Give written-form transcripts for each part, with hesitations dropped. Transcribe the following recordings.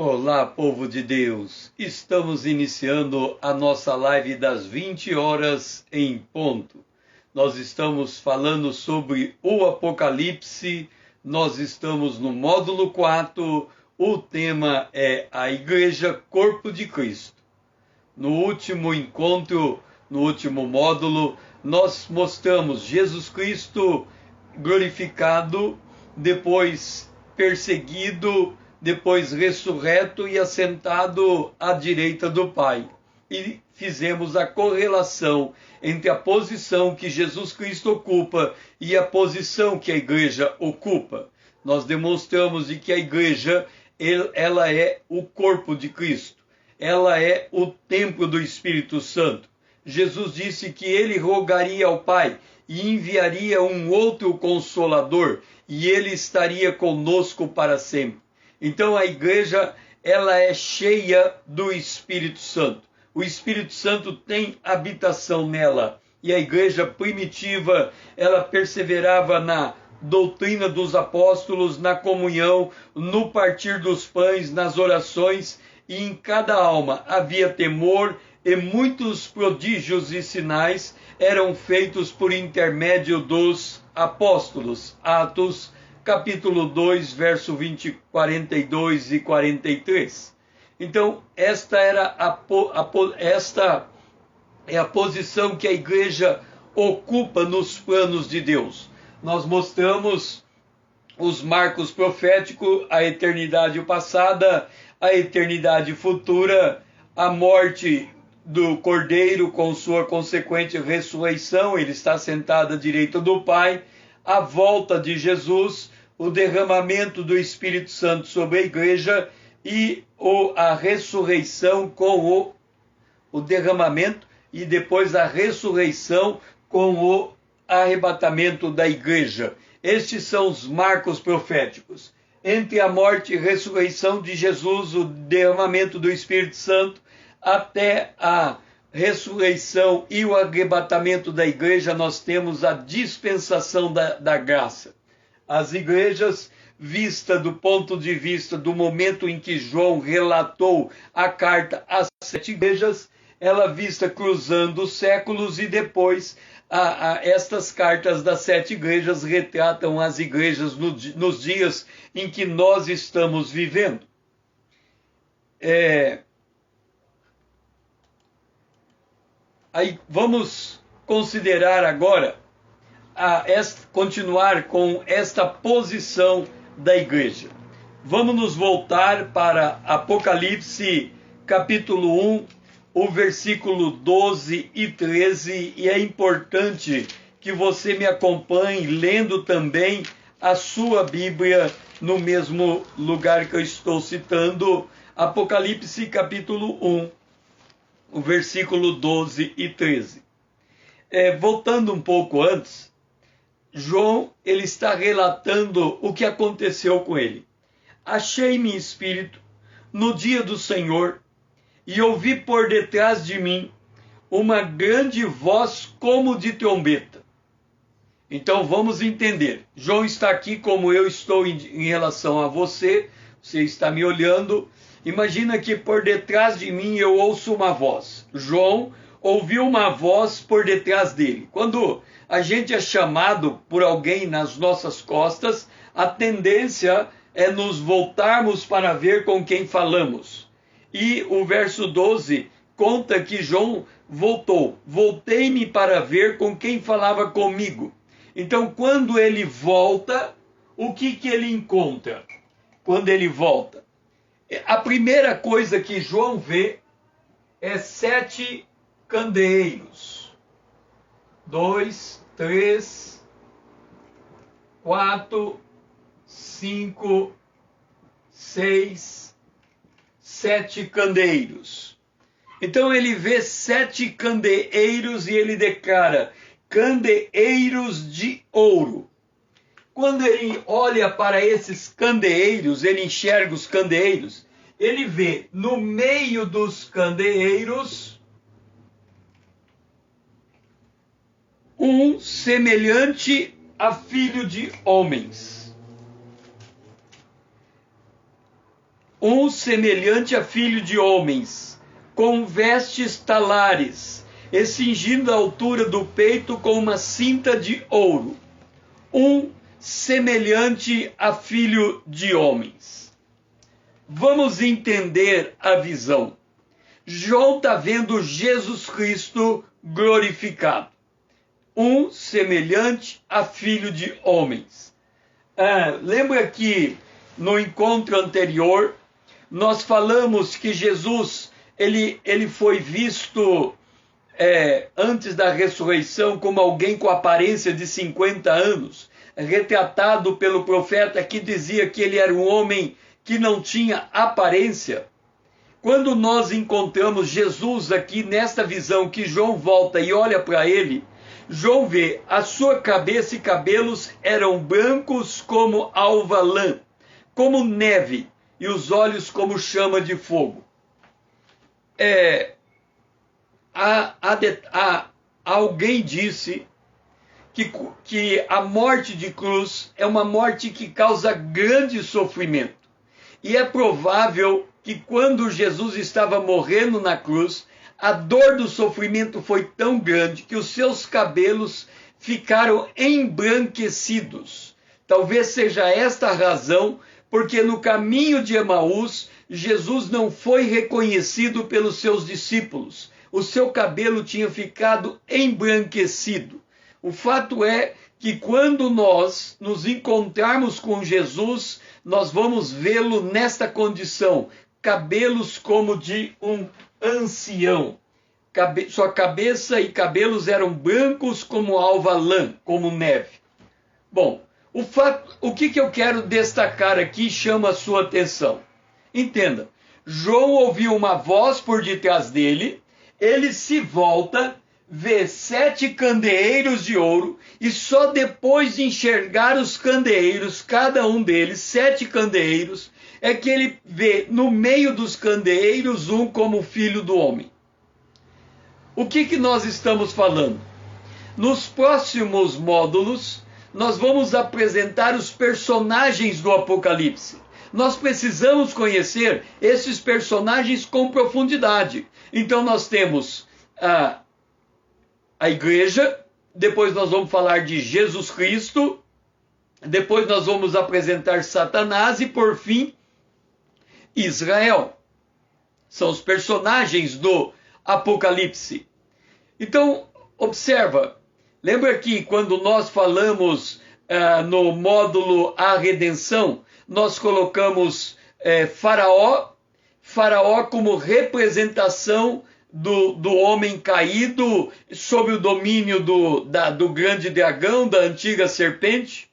Olá, povo de Deus! Estamos iniciando a nossa live das 20 horas em ponto. Nós estamos falando sobre o Apocalipse, nós estamos no módulo 4, o tema é a Igreja Corpo de Cristo. No último encontro, no último módulo, nós mostramos Jesus Cristo glorificado, depois perseguido, depois ressurreto e assentado à direita do Pai. E fizemos a correlação entre a posição que Jesus Cristo ocupa e a posição que a igreja ocupa. Nós demonstramos de que a igreja, ela é o corpo de Cristo. Ela é o templo do Espírito Santo. Jesus disse que ele rogaria ao Pai e enviaria um outro Consolador, e ele estaria conosco para sempre. Então a igreja, ela é cheia do Espírito Santo. O Espírito Santo tem habitação nela. E a igreja primitiva, ela perseverava na doutrina dos apóstolos, na comunhão, no partir dos pães, nas orações, e em cada alma havia temor, e muitos prodígios e sinais eram feitos por intermédio dos apóstolos. Atos, capítulo 2, verso 42 e 43. Então, esta é a posição que a igreja ocupa nos planos de Deus. Nós mostramos os marcos proféticos, a eternidade passada, a eternidade futura, a morte do Cordeiro com sua consequente ressurreição, ele está sentado à direita do Pai, a volta de Jesus, o derramamento do Espírito Santo sobre a igreja e a ressurreição com o derramamento e depois a ressurreição com o arrebatamento da igreja. Estes são os marcos proféticos. Entre a morte e ressurreição de Jesus, o derramamento do Espírito Santo, até a ressurreição e o arrebatamento da igreja, nós temos a dispensação da graça. As igrejas, vista do ponto de vista do momento em que João relatou a carta às 7 igrejas, ela vista cruzando os séculos e depois estas cartas das 7 igrejas retratam as igrejas nos dias em que nós estamos vivendo. Aí vamos considerar agora, continuar com esta posição da igreja. Vamos nos voltar para Apocalipse capítulo 1, o versículo 12 e 13, e é importante que você me acompanhe lendo também a sua Bíblia no mesmo lugar que eu estou citando, Apocalipse capítulo 1, o versículo 12 e 13. Voltando um pouco antes, João, ele está relatando o que aconteceu com ele. Achei-me em espírito no dia do Senhor e ouvi por detrás de mim uma grande voz como de trombeta. Então vamos entender. João está aqui como eu estou em relação a você. Você está me olhando. Imagina que por detrás de mim eu ouço uma voz. João ouviu uma voz por detrás dele. Quando a gente é chamado por alguém nas nossas costas, a tendência é nos voltarmos para ver com quem falamos. E o verso 12 conta que João voltou. Voltei-me para ver com quem falava comigo. Então, quando ele volta, o que ele encontra? Quando ele volta, a primeira coisa que João vê é 7 candeeiros. 2, 3, 4, 5, 6, 7 candeeiros. Então ele vê 7 candeeiros e ele declara: candeeiros de ouro. Quando ele olha para esses candeeiros, ele enxerga os candeeiros, ele vê no meio dos candeeiros um semelhante a filho de homens. um semelhante a filho de homens, com vestes talares, e cingindo a altura do peito com uma cinta de ouro. Um semelhante a filho de homens. Vamos entender a visão. João está vendo Jesus Cristo glorificado. Um semelhante a filho de homens. Lembra que no encontro anterior nós falamos que Jesus ele foi visto antes da ressurreição como alguém com aparência de 50 anos, retratado pelo profeta que dizia que ele era um homem que não tinha aparência. Quando nós encontramos Jesus aqui nesta visão, que João volta e olha para ele, João vê a sua cabeça e cabelos eram brancos como alva lã, como neve, e os olhos como chama de fogo. Alguém disse que a morte de cruz é uma morte que causa grande sofrimento. E é provável que quando Jesus estava morrendo na cruz, a dor do sofrimento foi tão grande que os seus cabelos ficaram embranquecidos. Talvez seja esta a razão porque no caminho de Emaús, Jesus não foi reconhecido pelos seus discípulos. O seu cabelo tinha ficado embranquecido. O fato é que quando nós nos encontrarmos com Jesus, nós vamos vê-lo nesta condição, cabelos como de um ancião. Sua cabeça e cabelos eram brancos como alva lã, como neve. Bom, o que eu quero destacar aqui chama a sua atenção. Entenda, João ouviu uma voz por detrás dele, ele se volta, vê 7 candeeiros de ouro, e só depois de enxergar os candeeiros, cada um deles, 7 candeeiros, é que ele vê no meio dos candeeiros um como filho do homem. O que nós estamos falando? Nos próximos módulos, nós vamos apresentar os personagens do Apocalipse. Nós precisamos conhecer esses personagens com profundidade. Então nós temos a igreja, depois nós vamos falar de Jesus Cristo, depois nós vamos apresentar Satanás e, por fim, Israel. São os personagens do Apocalipse. Então, observa, lembra que quando nós falamos no módulo A Redenção, nós colocamos Faraó como representação do homem caído sob o domínio do grande dragão, da antiga serpente.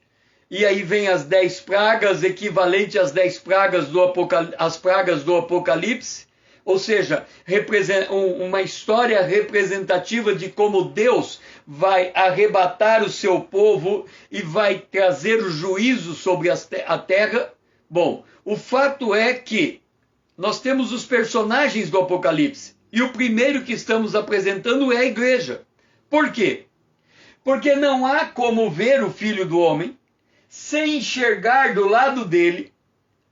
E aí vem as 10 pragas, equivalente às 10 pragas as pragas do Apocalipse. Ou seja, uma história representativa de como Deus vai arrebatar o seu povo e vai trazer o juízo sobre a terra. Bom, o fato é que nós temos os personagens do Apocalipse. E o primeiro que estamos apresentando é a igreja. Por quê? Porque não há como ver o Filho do Homem sem enxergar do lado dele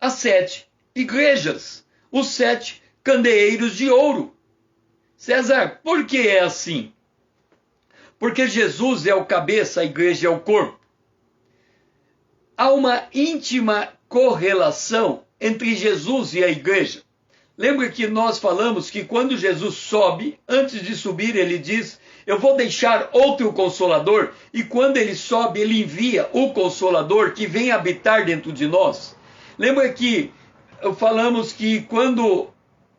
as 7 igrejas, os 7 candeeiros de ouro. César, por que é assim? Porque Jesus é o cabeça, a igreja é o corpo. Há uma íntima correlação entre Jesus e a igreja. Lembra que nós falamos que quando Jesus sobe, antes de subir ele diz, eu vou deixar outro Consolador, e quando ele sobe ele envia o Consolador que vem habitar dentro de nós. Lembra que falamos que quando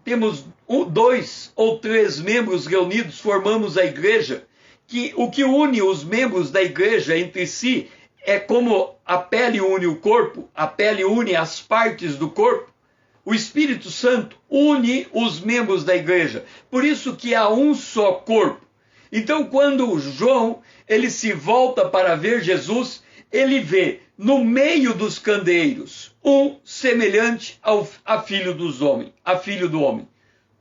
temos 2 ou 3 membros reunidos, formamos a igreja, que o que une os membros da igreja entre si é como a pele une o corpo, a pele une as partes do corpo. O Espírito Santo une os membros da igreja. Por isso que há um só corpo. Então, quando João ele se volta para ver Jesus, ele vê no meio dos candeeiros um semelhante a filho do homem.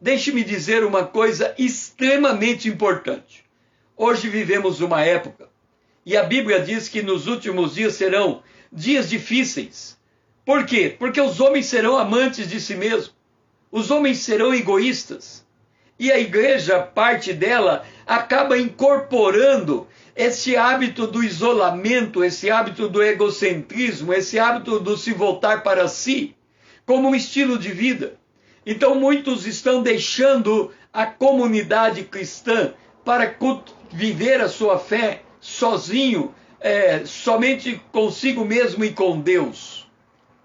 Deixe-me dizer uma coisa extremamente importante. Hoje vivemos uma época, e a Bíblia diz que nos últimos dias serão dias difíceis. Por quê? Porque os homens serão amantes de si mesmos. Os homens serão egoístas. E a igreja, parte dela, acaba incorporando esse hábito do isolamento, esse hábito do egocentrismo, esse hábito do se voltar para si, como um estilo de vida. Então muitos estão deixando a comunidade cristã para viver a sua fé sozinho, somente consigo mesmo e com Deus.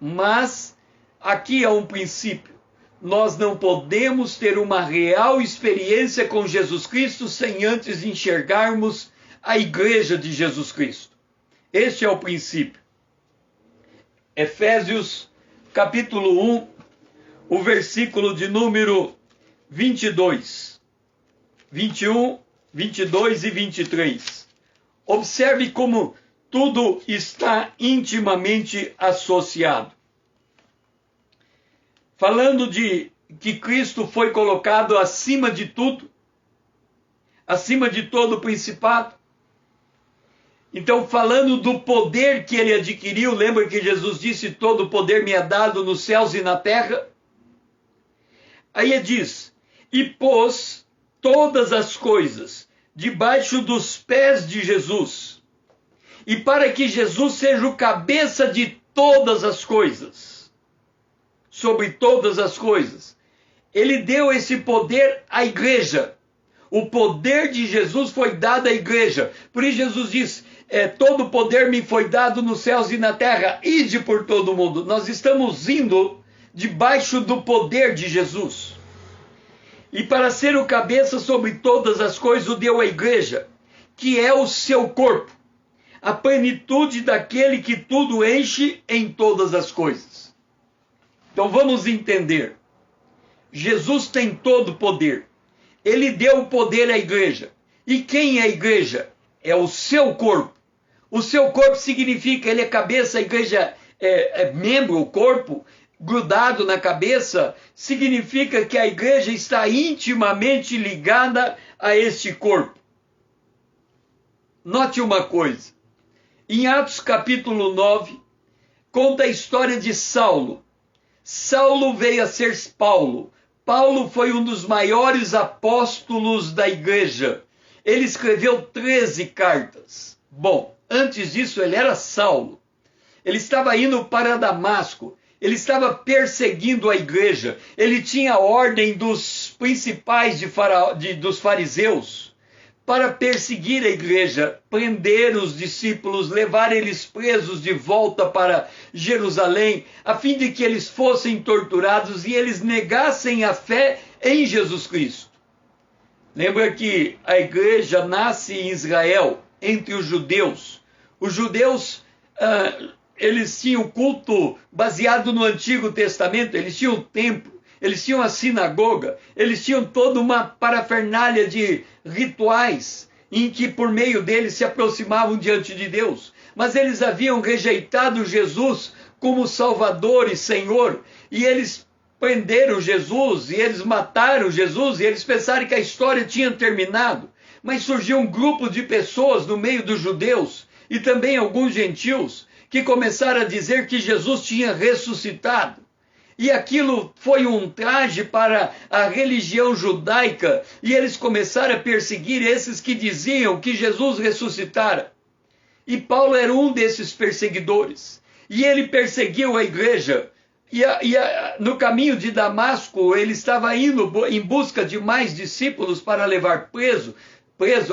Mas aqui há um princípio. Nós não podemos ter uma real experiência com Jesus Cristo sem antes enxergarmos a igreja de Jesus Cristo. Este é o princípio. Efésios capítulo 1, o versículo de número 22, 21, 22 e 23. Observe como tudo está intimamente associado. Falando de que Cristo foi colocado acima de tudo, acima de todo o principado. Então, falando do poder que ele adquiriu, lembra que Jesus disse: todo o poder me é dado nos céus e na terra? Aí ele diz: e pôs todas as coisas debaixo dos pés de Jesus, e para que Jesus seja o cabeça de todas as coisas, sobre todas as coisas, ele deu esse poder à igreja. O poder de Jesus foi dado à igreja. Por isso Jesus diz: todo o poder me foi dado nos céus e na terra, ide por todo o mundo. Nós estamos indo debaixo do poder de Jesus. E para ser o cabeça sobre todas as coisas, o deu à igreja, que é o seu corpo, a plenitude daquele que tudo enche em todas as coisas. Então vamos entender. Jesus tem todo o poder. Ele deu o poder à igreja. E quem é a igreja? É o seu corpo. O seu corpo significa, ele é cabeça, a igreja é membro, o corpo grudado na cabeça, significa que a igreja está intimamente ligada a este corpo. Note uma coisa. Em Atos capítulo 9, conta a história de Saulo. Saulo veio a ser Paulo. Paulo foi um dos maiores apóstolos da igreja. Ele escreveu 13 cartas. Bom, antes disso ele era Saulo. Ele estava indo para Damasco. Ele estava perseguindo a igreja. Ele tinha a ordem dos principais dos fariseus para perseguir a igreja, prender os discípulos, levar eles presos de volta para Jerusalém, a fim de que eles fossem torturados e eles negassem a fé em Jesus Cristo. Lembra que a igreja nasce em Israel, entre os judeus. Os judeus, eles tinham culto baseado no Antigo Testamento, eles tinham o templo, eles tinham a sinagoga, eles tinham toda uma parafernália de rituais em que por meio deles se aproximavam diante de Deus. Mas eles haviam rejeitado Jesus como Salvador e Senhor, e eles prenderam Jesus, e eles mataram Jesus, e eles pensaram que a história tinha terminado. Mas surgiu um grupo de pessoas no meio dos judeus, e também alguns gentios, que começaram a dizer que Jesus tinha ressuscitado. E aquilo foi um traje para a religião judaica, e eles começaram a perseguir esses que diziam que Jesus ressuscitara. E Paulo era um desses perseguidores, e ele perseguiu a igreja, no caminho de Damasco ele estava indo em busca de mais discípulos para levar preso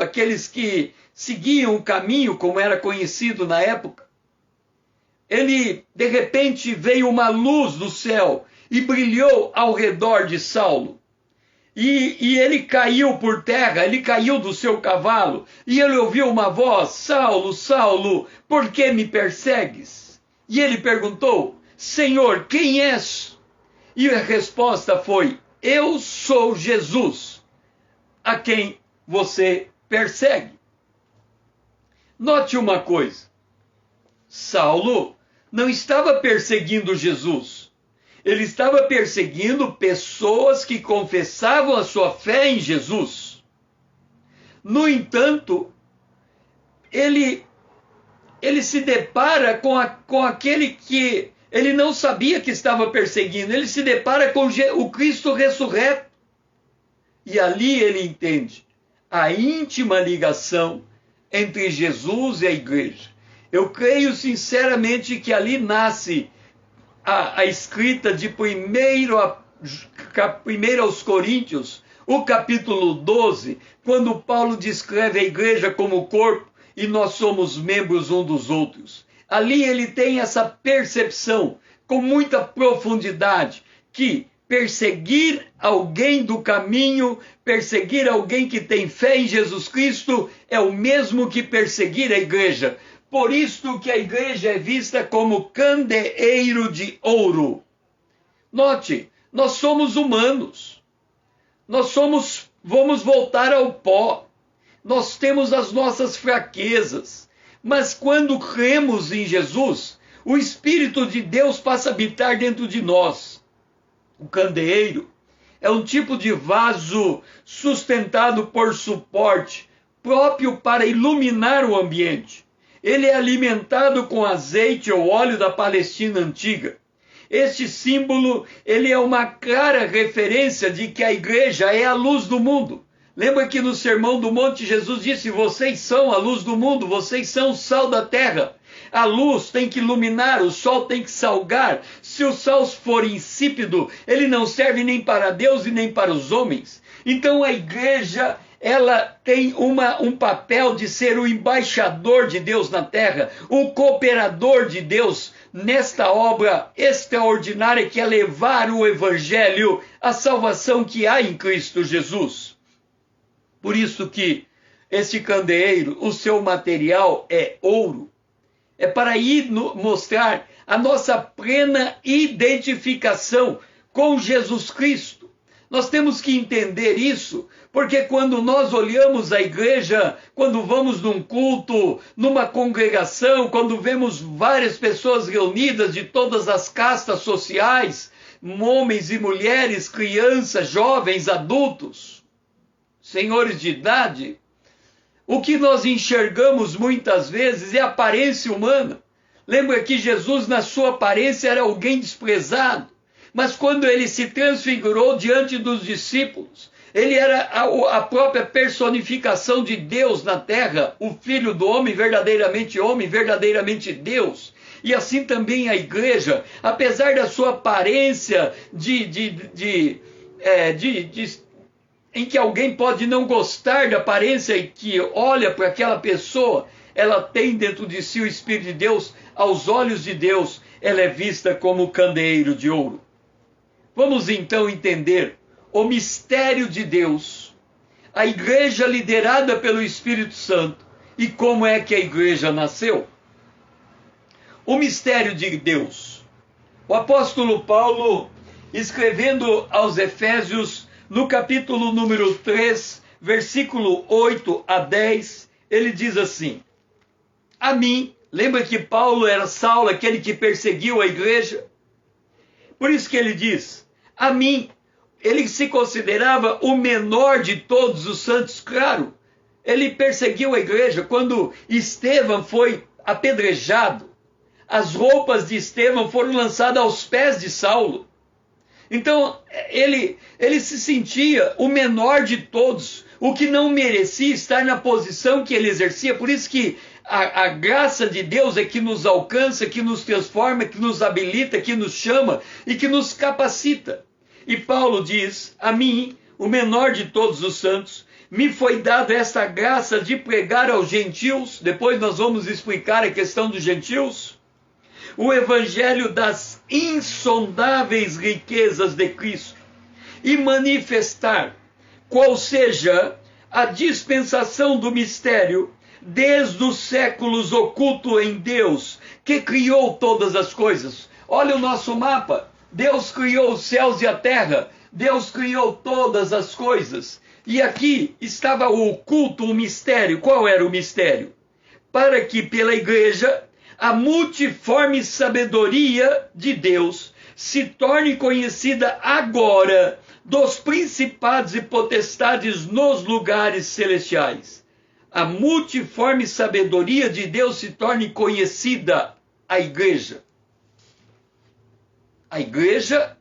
aqueles que seguiam o caminho, como era conhecido na época. De repente veio uma luz do céu e brilhou ao redor de Saulo. E ele caiu por terra, ele caiu do seu cavalo, e ele ouviu uma voz: Saulo, Saulo, por que me persegues? E ele perguntou: Senhor, quem és? E a resposta foi: eu sou Jesus, a quem você persegue. Note uma coisa. Saulo não estava perseguindo Jesus. Ele estava perseguindo pessoas que confessavam a sua fé em Jesus. No entanto, ele se depara com aquele que Ele não sabia que estava perseguindo. Ele se depara com o Cristo ressurreto. E ali ele entende a íntima ligação entre Jesus e a igreja. Eu creio sinceramente que ali nasce a escrita de 1 aos Coríntios, o capítulo 12, quando Paulo descreve a igreja como corpo e nós somos membros um dos outros. Ali ele tem essa percepção com muita profundidade que perseguir alguém do caminho, perseguir alguém que tem fé em Jesus Cristo é o mesmo que perseguir a igreja. Por isso que a igreja é vista como candeeiro de ouro. Note, nós somos humanos. Vamos voltar ao pó. Nós temos as nossas fraquezas. Mas quando cremos em Jesus, o Espírito de Deus passa a habitar dentro de nós. O candeeiro é um tipo de vaso sustentado por suporte, próprio para iluminar o ambiente. Ele é alimentado com azeite ou óleo da Palestina antiga. Este símbolo, ele é uma clara referência de que a igreja é a luz do mundo. Lembra que no Sermão do Monte Jesus disse: vocês são a luz do mundo, vocês são o sal da terra. A luz tem que iluminar, o sol tem que salgar. Se o sal for insípido, ele não serve nem para Deus e nem para os homens. Então a igreja, ela tem um papel de ser o embaixador de Deus na terra, o cooperador de Deus nesta obra extraordinária que é levar o evangelho, a salvação que há em Cristo Jesus. Por isso que este candeeiro, o seu material é ouro. É para ir mostrar a nossa plena identificação com Jesus Cristo. Nós temos que entender isso, porque quando nós olhamos a igreja, quando vamos num culto, numa congregação, quando vemos várias pessoas reunidas de todas as castas sociais, homens e mulheres, crianças, jovens, adultos, senhores de idade, o que nós enxergamos muitas vezes é a aparência humana. Lembra que Jesus, na sua aparência, era alguém desprezado. Mas quando ele se transfigurou diante dos discípulos, ele era a própria personificação de Deus na terra, o Filho do homem, verdadeiramente Deus. E assim também a igreja, apesar da sua aparência em que alguém pode não gostar da aparência e que olha para aquela pessoa, ela tem dentro de si o Espírito de Deus, aos olhos de Deus, ela é vista como candeeiro de ouro. Vamos então entender o mistério de Deus, a igreja liderada pelo Espírito Santo e como é que a igreja nasceu. O mistério de Deus. O apóstolo Paulo, escrevendo aos Efésios, no capítulo número 3, versículo 8 a 10, ele diz assim: a mim, lembra que Paulo era Saulo, aquele que perseguiu a igreja? Por isso que ele diz, a mim, ele se considerava o menor de todos os santos, claro. Ele perseguiu a igreja quando Estevão foi apedrejado. As roupas de Estevão foram lançadas aos pés de Saulo. Então, ele se sentia o menor de todos, o que não merecia estar na posição que ele exercia. Por isso que a graça de Deus é que nos alcança, que nos transforma, que nos habilita, que nos chama e que nos capacita. E Paulo diz, a mim, o menor de todos os santos, me foi dada esta graça de pregar aos gentios. Depois nós vamos explicar a questão dos gentios. O evangelho das insondáveis riquezas de Cristo e manifestar qual seja a dispensação do mistério desde os séculos oculto em Deus, que criou todas as coisas. Olha o nosso mapa. Deus criou os céus e a terra. Deus criou todas as coisas. E aqui estava oculto o mistério. Qual era o mistério? Para que pela igreja a multiforme sabedoria de Deus se torne conhecida agora dos principados e potestades nos lugares celestiais. A multiforme sabedoria de Deus se torne conhecida à igreja. A igreja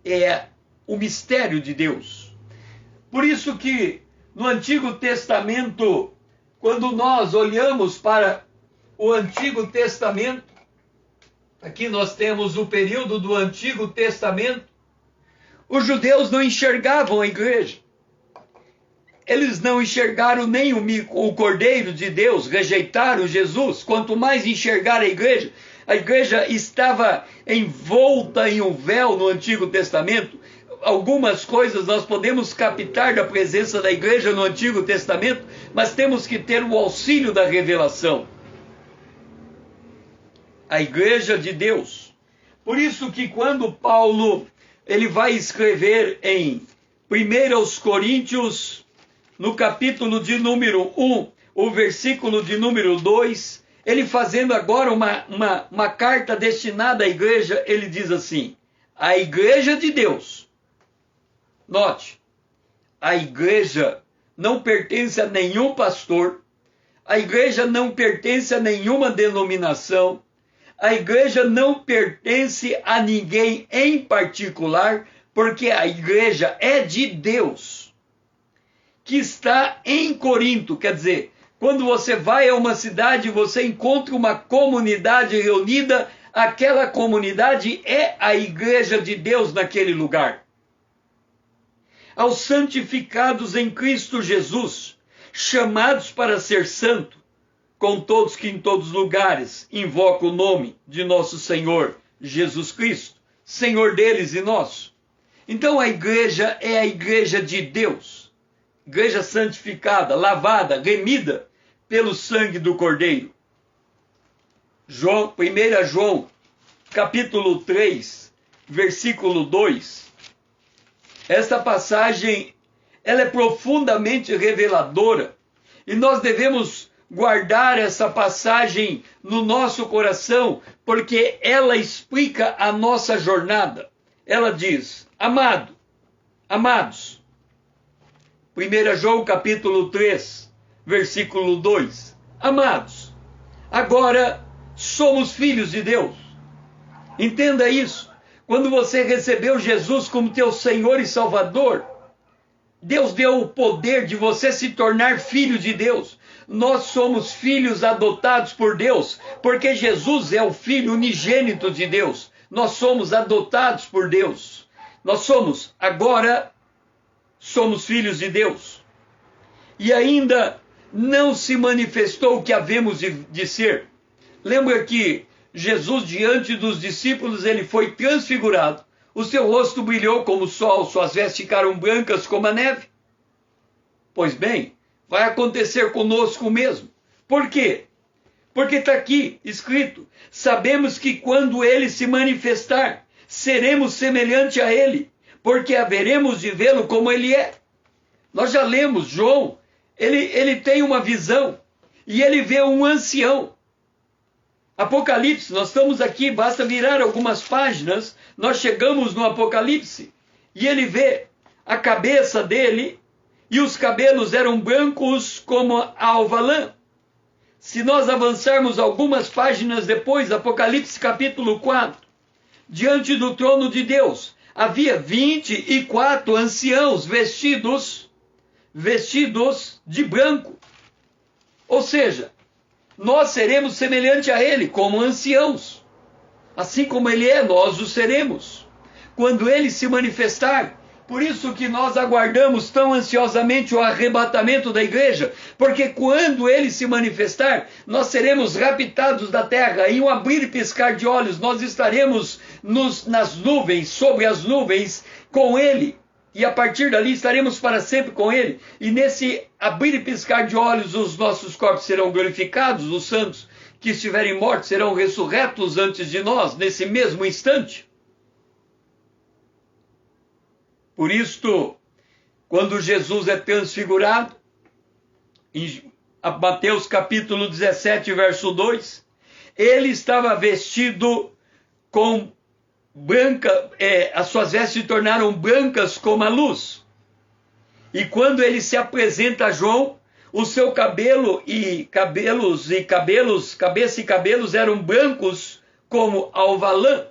é o mistério de Deus. Por isso que no Antigo Testamento, quando nós olhamos para o Antigo Testamento, aqui nós temos o período do Antigo Testamento, os judeus não enxergavam a igreja. Eles não enxergaram nem o Cordeiro de Deus, rejeitaram Jesus. Quanto mais enxergar a igreja estava envolta em um véu no Antigo Testamento. Algumas coisas nós podemos captar da presença da igreja no Antigo Testamento, mas temos que ter o auxílio da revelação. A igreja de Deus. Por isso que quando Paulo ele vai escrever em 1 Coríntios, no capítulo de número 1, o versículo de número 2, ele fazendo agora uma carta destinada à igreja, ele diz assim: a igreja de Deus. Note, a igreja não pertence a nenhum pastor, a igreja não pertence a nenhuma denominação, a igreja não pertence a ninguém em particular, porque a igreja é de Deus, que está em Corinto. Quer dizer, quando você vai a uma cidade, você encontra uma comunidade reunida, aquela comunidade é a igreja de Deus naquele lugar. Aos santificados em Cristo Jesus, chamados para ser santo, com todos que em todos os lugares invocam o nome de nosso Senhor Jesus Cristo, Senhor deles e nosso. Então a igreja é a igreja de Deus, igreja santificada, lavada, remida pelo sangue do Cordeiro. 1 João, capítulo 3, versículo 2. Esta passagem, ela é profundamente reveladora e nós devemos guardar essa passagem no nosso coração, porque ela explica a nossa jornada. Ela diz: amados, 1 João capítulo 3, versículo 2, amados, agora somos filhos de Deus. Entenda isso. Quando você recebeu Jesus como teu Senhor e Salvador, Deus deu o poder de você se tornar filho de Deus. Nós somos filhos adotados por Deus, porque Jesus é o Filho unigênito de Deus. Nós somos adotados por Deus. Agora somos filhos de Deus. E ainda não se manifestou o que havemos de ser. Lembra que Jesus, diante dos discípulos, ele foi transfigurado. O seu rosto brilhou como o sol, suas vestes ficaram brancas como a neve. Pois bem, vai acontecer conosco o mesmo. Por quê? Porque está aqui escrito: sabemos que quando ele se manifestar, seremos semelhante a ele, porque haveremos de vê-lo como ele é. Nós já lemos, João, ele tem uma visão, e ele vê um ancião. Apocalipse, nós estamos aqui, basta virar algumas páginas, nós chegamos no Apocalipse, e ele vê a cabeça dele, e os cabelos eram brancos como a alva lã. Se nós avançarmos algumas páginas depois, Apocalipse capítulo 4, diante do trono de Deus, havia 24 anciãos vestidos de branco. Ou seja, nós seremos semelhantes a ele, como anciãos. Assim como ele é, nós o seremos, quando ele se manifestar. Por isso que nós aguardamos tão ansiosamente o arrebatamento da igreja, porque quando ele se manifestar, nós seremos raptados da terra. Em um abrir e piscar de olhos, nós estaremos nas nuvens, sobre as nuvens, com ele. E a partir dali estaremos para sempre com ele. E nesse abrir e piscar de olhos, os nossos corpos serão glorificados, os santos que estiverem mortos serão ressurretos antes de nós, nesse mesmo instante. Por isto, quando Jesus é transfigurado, em Mateus capítulo 17, verso 2, ele estava vestido com branca, as suas vestes se tornaram brancas como a luz. E quando ele se apresenta a João, o seu cabeça e cabelos eram brancos como alva lã.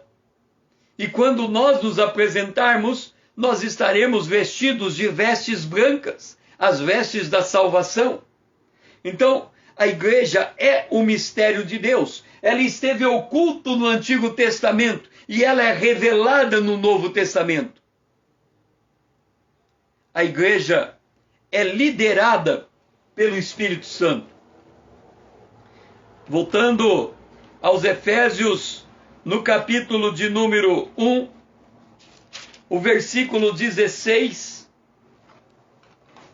E quando nós nos apresentarmos, nós estaremos vestidos de vestes brancas, as vestes da salvação. Então, a igreja é o mistério de Deus. Ela esteve oculta no Antigo Testamento e ela é revelada no Novo Testamento. A igreja é liderada pelo Espírito Santo. Voltando aos Efésios, no capítulo de número 1, o versículo 16,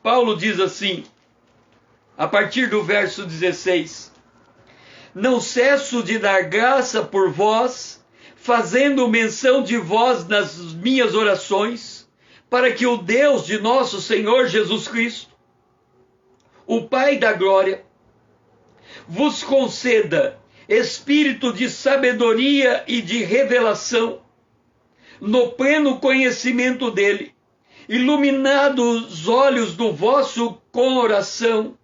Paulo diz assim, a partir do verso 16: Não cesso de dar graça por vós, fazendo menção de vós nas minhas orações, para que o Deus de nosso Senhor Jesus Cristo, o Pai da glória, vos conceda espírito de sabedoria e de revelação, no pleno conhecimento dele, iluminados os olhos do vosso coração,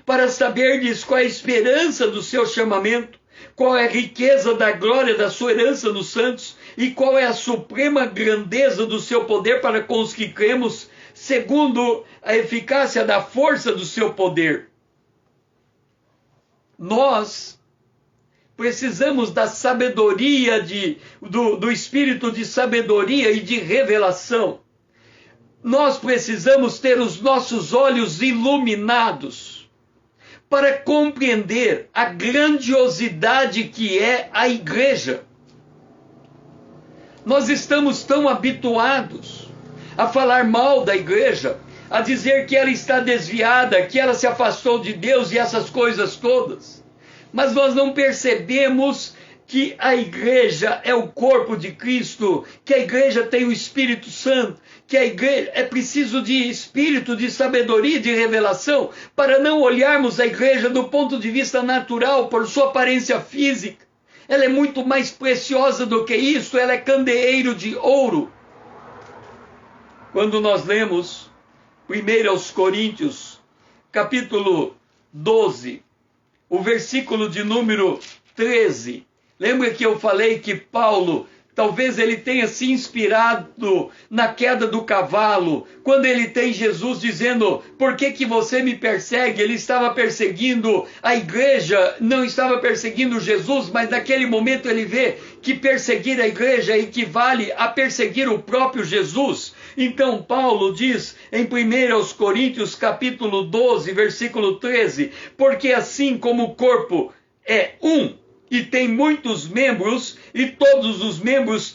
para saberdes qual é a esperança do seu chamamento, qual é a riqueza da glória da sua herança nos santos, e qual é a suprema grandeza do seu poder para com os que cremos, segundo a eficácia da força do seu poder. Nós precisamos da sabedoria, do espírito de sabedoria e de revelação. Nós precisamos ter os nossos olhos iluminados para compreender a grandiosidade que é a igreja. Nós estamos tão habituados a falar mal da igreja, a dizer que ela está desviada, que ela se afastou de Deus e essas coisas todas. Mas nós não percebemos que a igreja é o corpo de Cristo, que a igreja tem o Espírito Santo, que a igreja é preciso de espírito, de sabedoria e de revelação, para não olharmos a igreja do ponto de vista natural, por sua aparência física. Ela é muito mais preciosa do que isso, ela é candeeiro de ouro. Quando nós lemos 1 Coríntios, capítulo 12, o versículo de número 13, lembra que eu falei que Paulo, talvez ele tenha se inspirado na queda do cavalo, quando ele tem Jesus dizendo, por que você me persegue? Ele estava perseguindo a igreja, não estava perseguindo Jesus, mas naquele momento ele vê que perseguir a igreja equivale a perseguir o próprio Jesus. Então Paulo diz em 1 Coríntios capítulo 12, versículo 13, porque assim como o corpo é um, e tem muitos membros, e todos os membros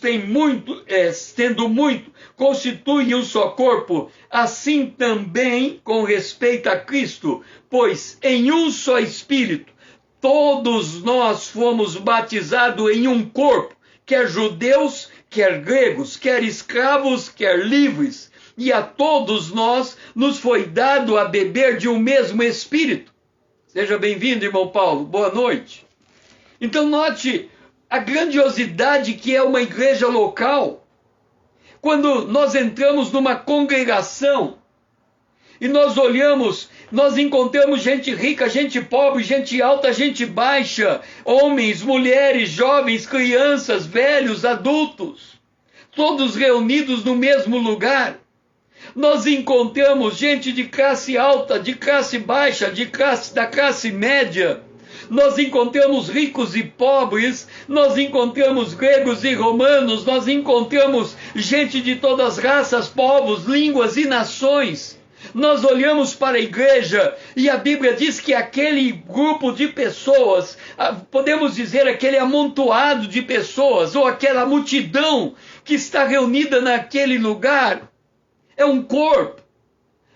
tendo muito, constituem um só corpo, assim também com respeito a Cristo, pois em um só Espírito, todos nós fomos batizados em um corpo, quer judeus, quer gregos, quer escravos, quer livres, e a todos nós nos foi dado a beber de um mesmo Espírito. Seja bem-vindo, irmão Paulo, boa noite. Então note a grandiosidade que é uma igreja local. Quando nós entramos numa congregação e nós olhamos, nós encontramos gente rica, gente pobre, gente alta, gente baixa, homens, mulheres, jovens, crianças, velhos, adultos, todos reunidos no mesmo lugar. Nós encontramos gente de classe alta, de classe baixa, da classe média. Nós encontramos ricos e pobres, nós encontramos gregos e romanos, nós encontramos gente de todas as raças, povos, línguas e nações. Nós olhamos para a igreja e a Bíblia diz que aquele grupo de pessoas, podemos dizer aquele amontoado de pessoas, ou aquela multidão que está reunida naquele lugar, é um corpo,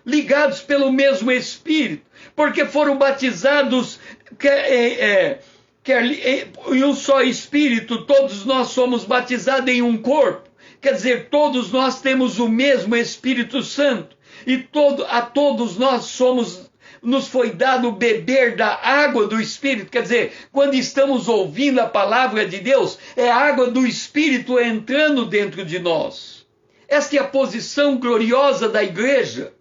ligados pelo mesmo Espírito, porque foram batizados em um só Espírito, todos nós somos batizados em um corpo, quer dizer, todos nós temos o mesmo Espírito Santo, e a todos nós nos foi dado beber da água do Espírito, quer dizer, quando estamos ouvindo a palavra de Deus, é a água do Espírito entrando dentro de nós. Esta é a posição gloriosa da igreja.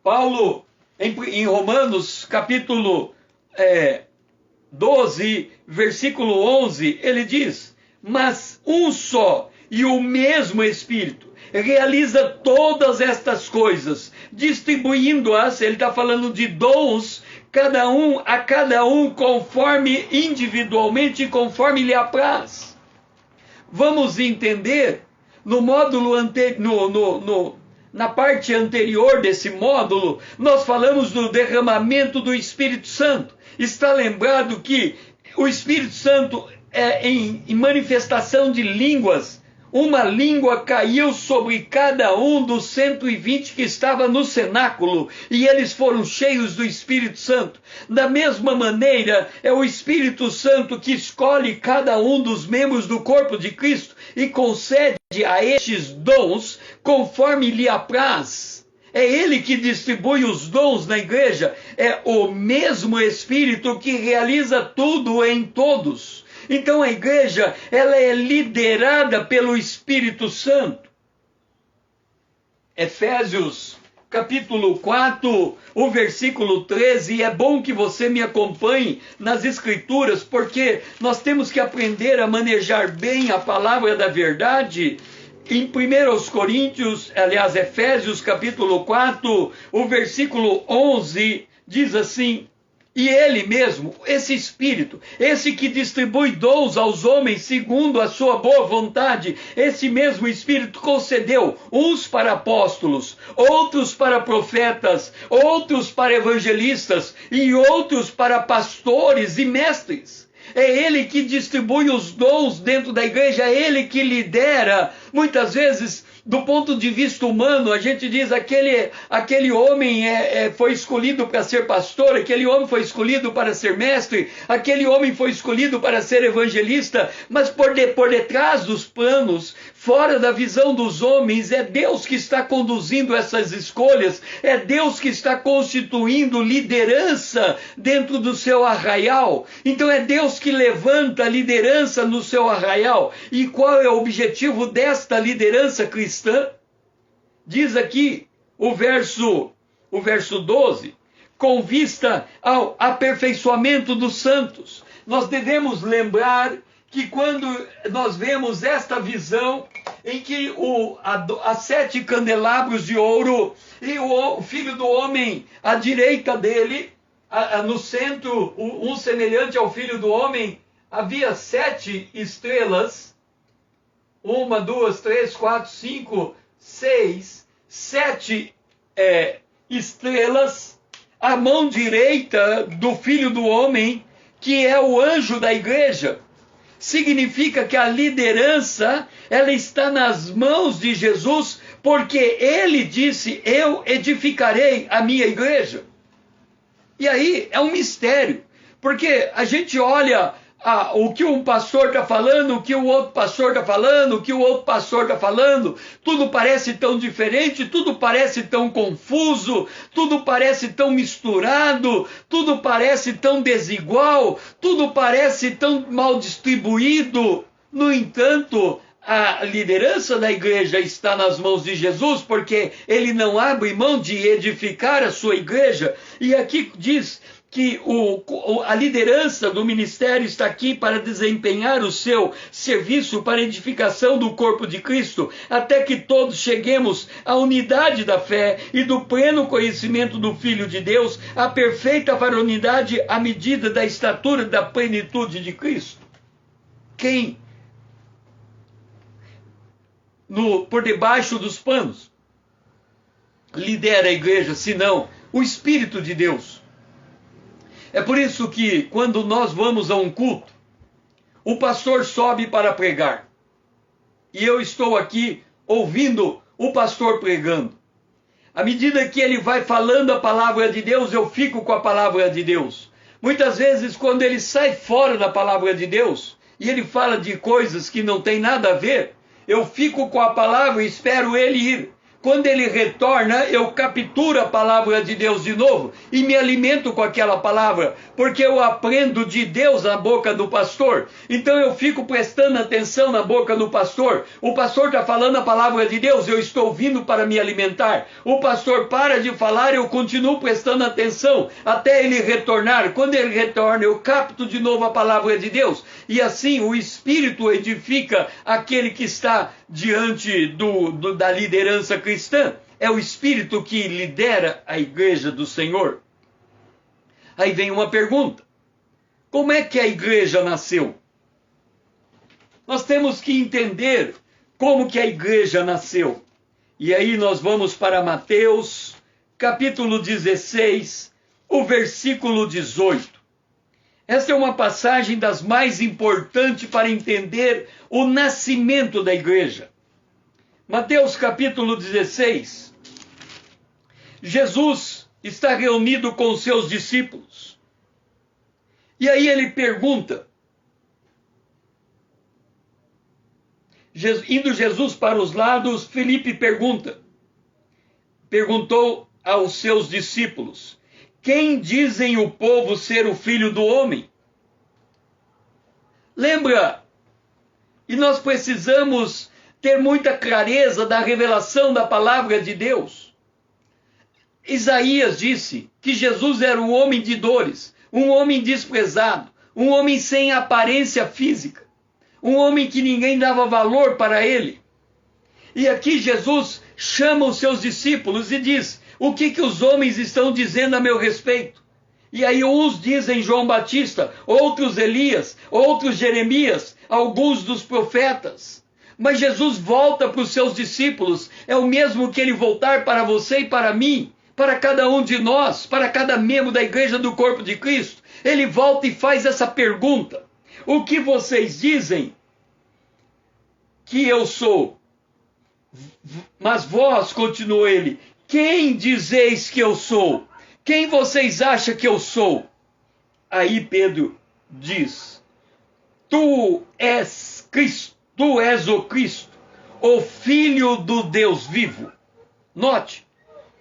Paulo, em Romanos capítulo 12, versículo 11, ele diz, mas um só e o mesmo Espírito realiza todas estas coisas, distribuindo-as, ele está falando de dons, a cada um conforme individualmente, conforme lhe apraz. Vamos entender no módulo na parte anterior desse módulo, nós falamos do derramamento do Espírito Santo. Está lembrado que o Espírito Santo é em manifestação de línguas. Uma língua caiu sobre cada um dos 120 que estava no cenáculo, e eles foram cheios do Espírito Santo. Da mesma maneira, é o Espírito Santo que escolhe cada um dos membros do corpo de Cristo e concede a estes dons conforme lhe apraz. É ele que distribui os dons na igreja. É o mesmo Espírito que realiza tudo em todos. Então a igreja, ela é liderada pelo Espírito Santo. Efésios capítulo 4, o versículo 13, é bom que você me acompanhe nas escrituras, porque nós temos que aprender a manejar bem a palavra da verdade. Em 1 Coríntios, aliás, Efésios capítulo 4, o versículo 11, diz assim: e ele mesmo, esse Espírito, esse que distribui dons aos homens segundo a sua boa vontade, esse mesmo Espírito concedeu uns para apóstolos, outros para profetas, outros para evangelistas e outros para pastores e mestres. É ele que distribui os dons dentro da igreja, é ele que lidera. Muitas vezes, do ponto de vista humano, a gente diz aquele homem foi escolhido para ser pastor, aquele homem foi escolhido para ser mestre, aquele homem foi escolhido para ser evangelista, mas por detrás dos planos, fora da visão dos homens, é Deus que está conduzindo essas escolhas, é Deus que está constituindo liderança dentro do seu arraial. Então é Deus que levanta a liderança no seu arraial. E qual é o objetivo desta liderança cristã? Diz aqui o verso 12, com vista ao aperfeiçoamento dos santos. Nós devemos lembrar que quando nós vemos esta visão em que há 7 candelabros de ouro e o Filho do Homem à direita dele, no centro, um semelhante ao Filho do Homem, havia 7 estrelas. 1, 2, 3, 4, 5, 6, 7 estrelas, à mão direita do Filho do Homem, que é o anjo da igreja. Significa que a liderança, ela está nas mãos de Jesus, porque ele disse: eu edificarei a minha igreja. E aí é um mistério, porque a gente olha o que um pastor está falando, o que o outro pastor está falando, o que o outro pastor está falando, tudo parece tão diferente, tudo parece tão confuso, tudo parece tão misturado, tudo parece tão desigual, tudo parece tão mal distribuído. No entanto, a liderança da igreja está nas mãos de Jesus, porque ele não abre mão de edificar a sua igreja. E aqui diz que a liderança do ministério está aqui para desempenhar o seu serviço para a edificação do corpo de Cristo, até que todos cheguemos à unidade da fé e do pleno conhecimento do Filho de Deus, à perfeita varonilidade à medida da estatura da plenitude de Cristo. Quem, por debaixo dos panos, lidera a igreja, senão o Espírito de Deus? É por isso que, quando nós vamos a um culto, o pastor sobe para pregar. E eu estou aqui ouvindo o pastor pregando. À medida que ele vai falando a palavra de Deus, eu fico com a palavra de Deus. Muitas vezes, quando ele sai fora da palavra de Deus, e ele fala de coisas que não tem nada a ver, eu fico com a palavra e espero ele ir. Quando ele retorna, eu capturo a palavra de Deus de novo e me alimento com aquela palavra, porque eu aprendo de Deus na boca do pastor. Então eu fico prestando atenção na boca do pastor. O pastor está falando a palavra de Deus, eu estou ouvindo para me alimentar. O pastor para de falar, eu continuo prestando atenção até ele retornar. Quando ele retorna, eu capto de novo a palavra de Deus. E assim o Espírito edifica aquele que está diante da liderança cristã. É o Espírito que lidera a igreja do Senhor. Aí vem uma pergunta: como é que a igreja nasceu? Nós temos que entender como que a igreja nasceu. E aí nós vamos para Mateus, capítulo 16, o versículo 18. Esta é uma passagem das mais importantes para entender o nascimento da igreja. Mateus capítulo 16. Jesus está reunido com os seus discípulos. E aí ele pergunta, indo Jesus para os lados, Filipe perguntou aos seus discípulos: quem dizem o povo ser o Filho do Homem? Lembra? E nós precisamos ter muita clareza da revelação da palavra de Deus. Isaías disse que Jesus era um homem de dores, um homem desprezado, um homem sem aparência física, um homem que ninguém dava valor para ele. E aqui Jesus chama os seus discípulos e diz: o que os homens estão dizendo a meu respeito? E aí uns dizem João Batista, outros Elias, outros Jeremias, alguns dos profetas. Mas Jesus volta para os seus discípulos, é o mesmo que ele voltar para você e para mim, para cada um de nós, para cada membro da igreja do corpo de Cristo. Ele volta e faz essa pergunta: o que vocês dizem que eu sou? Mas vós, continuou ele, quem dizeis que eu sou? Quem vocês acham que eu sou? Aí Pedro diz: tu és Cristo, tu és o Cristo, o Filho do Deus vivo. Note,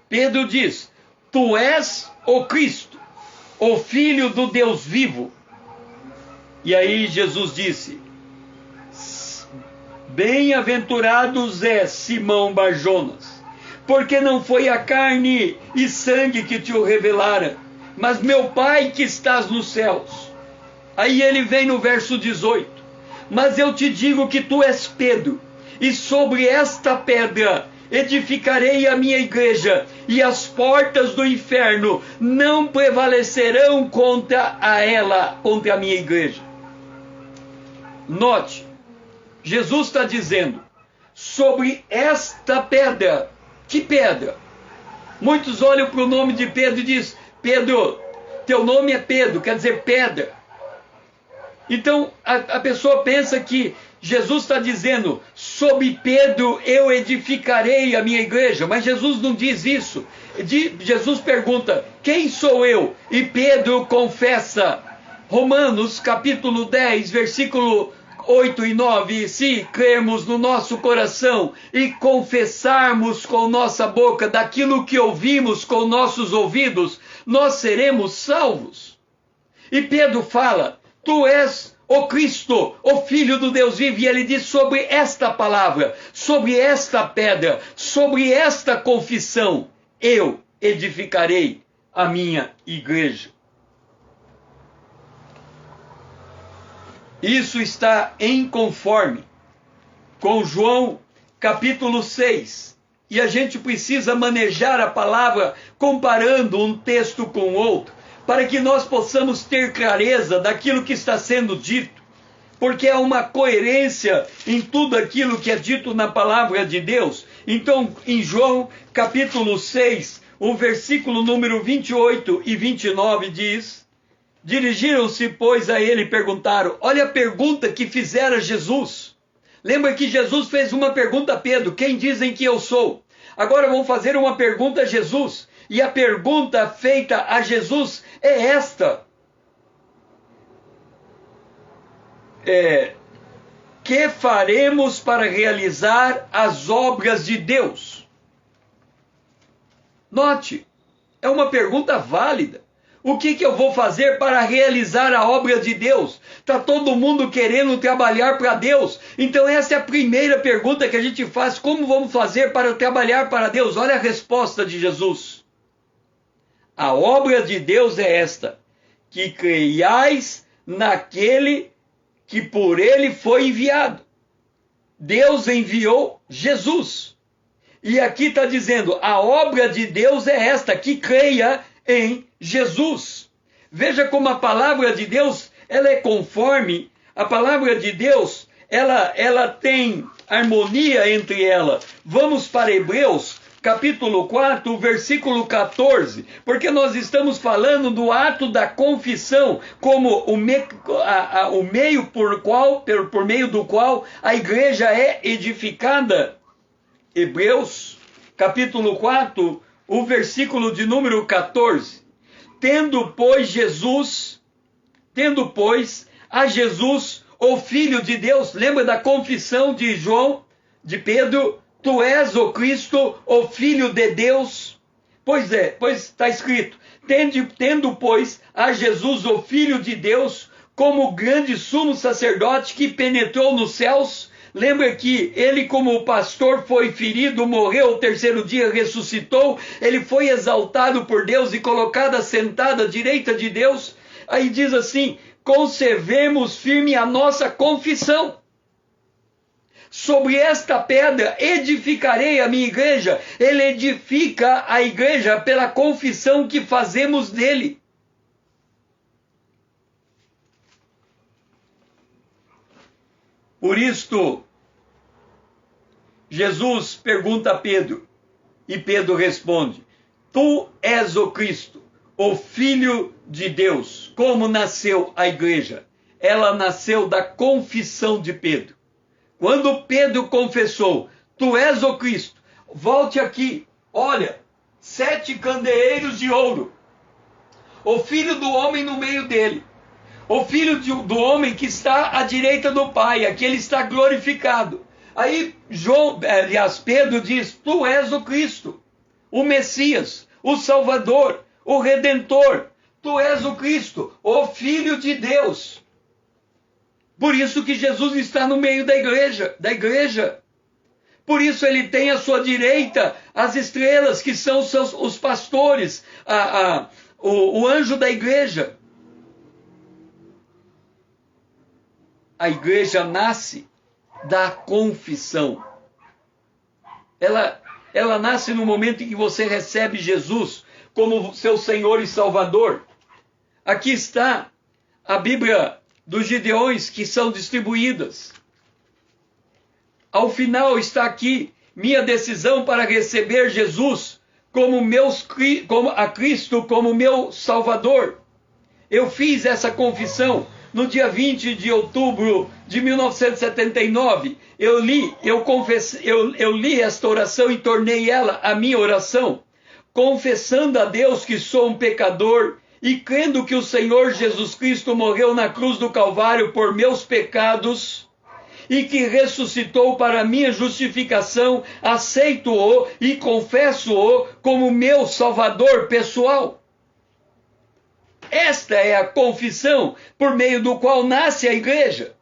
Pedro diz: tu és o Cristo, o Filho do Deus vivo. E aí Jesus disse: bem-aventurados é Simão Barjonas, porque não foi a carne e sangue que te o revelara, mas meu Pai que estás nos céus. Aí ele vem no verso 18: mas eu te digo que tu és Pedro, e sobre esta pedra edificarei a minha igreja, e as portas do inferno não prevalecerão contra a minha igreja. Note, Jesus está dizendo, sobre esta pedra. Que pedra? Muitos olham para o nome de Pedro e dizem: Pedro, teu nome é Pedro, quer dizer pedra. Então a pessoa pensa que Jesus está dizendo: sobre Pedro eu edificarei a minha igreja. Mas Jesus não diz isso. Jesus pergunta: quem sou eu? E Pedro confessa. Romanos capítulo 10, versículo 8 e 9, se crermos no nosso coração e confessarmos com nossa boca daquilo que ouvimos com nossos ouvidos, nós seremos salvos. E Pedro fala: tu és o Cristo, o Filho do Deus vivo. E ele diz: sobre esta palavra, sobre esta pedra, sobre esta confissão, eu edificarei a minha igreja. Isso está em conforme com João capítulo 6. E a gente precisa manejar a palavra comparando um texto com outro, para que nós possamos ter clareza daquilo que está sendo dito, porque há uma coerência em tudo aquilo que é dito na palavra de Deus. Então, em João capítulo 6, o versículo número 28 e 29 diz: dirigiram-se, pois, a ele e perguntaram. Olha a pergunta que fizeram a Jesus. Lembra que Jesus fez uma pergunta a Pedro: quem dizem que eu sou? Agora vão fazer uma pergunta a Jesus. E a pergunta feita a Jesus é esta: que faremos para realizar as obras de Deus? Note, é uma pergunta válida. O que eu vou fazer para realizar a obra de Deus? Está todo mundo querendo trabalhar para Deus. Então essa é a primeira pergunta que a gente faz. Como vamos fazer para trabalhar para Deus? Olha a resposta de Jesus. A obra de Deus é esta: que creiais naquele que por ele foi enviado. Deus enviou Jesus. E aqui está dizendo, a obra de Deus é esta, que creia em Jesus. Veja como a palavra de Deus, ela é conforme, a palavra de Deus, ela tem harmonia entre ela. Vamos para Hebreus, capítulo 4, versículo 14, porque nós estamos falando do ato da confissão, como o meio por meio do qual a igreja é edificada. Hebreus, capítulo 4, o versículo de número 14. Tendo, pois, a Jesus, o Filho de Deus, lembra da confissão de João, de Pedro, tu és o Cristo, o Filho de Deus? Pois está escrito, tendo, pois, a Jesus, o Filho de Deus, como grande sumo sacerdote que penetrou nos céus. Lembra que ele, como pastor, foi ferido, morreu, o terceiro dia ressuscitou, ele foi exaltado por Deus e colocado assentado à direita de Deus. Aí diz assim, conservemos firme a nossa confissão. Sobre esta pedra edificarei a minha igreja. Ele edifica a igreja pela confissão que fazemos dele. Por isto, Jesus pergunta a Pedro, e Pedro responde, tu és o Cristo, o Filho de Deus. Como nasceu a igreja? Ela nasceu da confissão de Pedro. Quando Pedro confessou, tu és o Cristo, volte aqui, olha, 7 candeeiros de ouro, o Filho do homem no meio dele. O Filho do homem que está à direita do Pai, aqui ele está glorificado. Aí Pedro diz, tu és o Cristo, o Messias, o Salvador, o Redentor. Tu és o Cristo, o Filho de Deus. Por isso que Jesus está no meio da igreja. Por isso ele tem à sua direita as estrelas, que são os pastores, o anjo da igreja. A igreja nasce da confissão. Ela nasce no momento em que você recebe Jesus como seu Senhor e Salvador. Aqui está a Bíblia dos Gideões que são distribuídas. Ao final está aqui minha decisão para receber Jesus como a Cristo como meu Salvador. Eu fiz essa confissão no dia 20 de outubro de 1979, eu li esta oração e tornei ela a minha oração, confessando a Deus que sou um pecador e crendo que o Senhor Jesus Cristo morreu na cruz do Calvário por meus pecados e que ressuscitou para minha justificação, aceito-o e confesso-o como meu Salvador pessoal. Esta é a confissão por meio do qual nasce a igreja.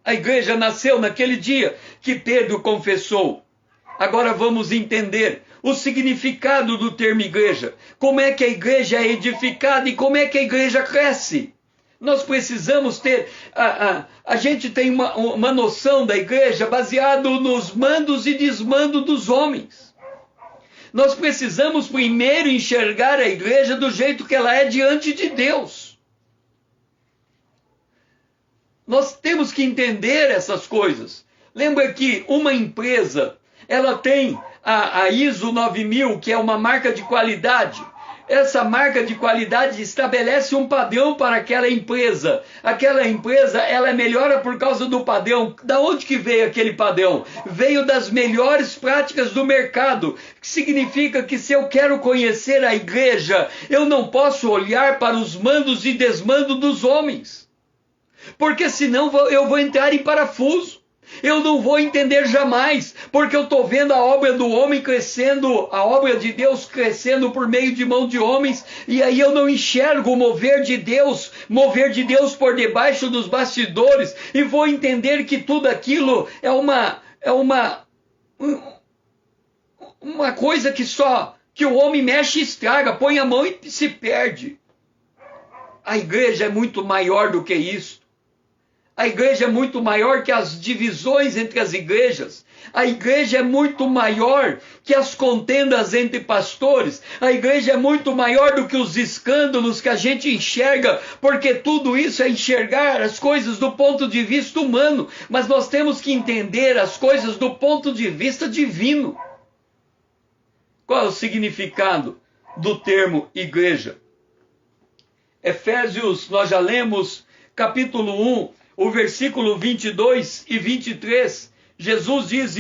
A igreja nasceu naquele dia que Pedro confessou. Agora vamos entender o significado do termo igreja. Como é que a igreja é edificada e como é que a igreja cresce. Nós precisamos ter... A gente tem uma noção da igreja baseado nos mandos e desmandos dos homens. Nós precisamos primeiro enxergar a igreja do jeito que ela é diante de Deus. Nós temos que entender essas coisas. Lembra que uma empresa, ela tem a ISO 9000, que é uma marca de qualidade. Essa marca de qualidade estabelece um padrão para aquela empresa. Aquela empresa, ela melhora por causa do padrão. Da onde que veio aquele padrão? Veio das melhores práticas do mercado. Que significa que se eu quero conhecer a igreja, eu não posso olhar para os mandos e desmandos dos homens. Porque senão eu vou entrar em parafuso. Eu não vou entender jamais, porque eu estou vendo a obra do homem crescendo, a obra de Deus crescendo por meio de mão de homens, e aí eu não enxergo o mover de Deus por debaixo dos bastidores, e vou entender que tudo aquilo é uma coisa que o homem mexe e estraga, põe a mão e se perde. A igreja é muito maior do que isso. A igreja é muito maior que as divisões entre as igrejas. A igreja é muito maior que as contendas entre pastores. A igreja é muito maior do que os escândalos que a gente enxerga, porque tudo isso é enxergar as coisas do ponto de vista humano. Mas nós temos que entender as coisas do ponto de vista divino. Qual é o significado do termo igreja? Efésios, nós já lemos, capítulo 1, o versículo 22 e 23, Jesus diz,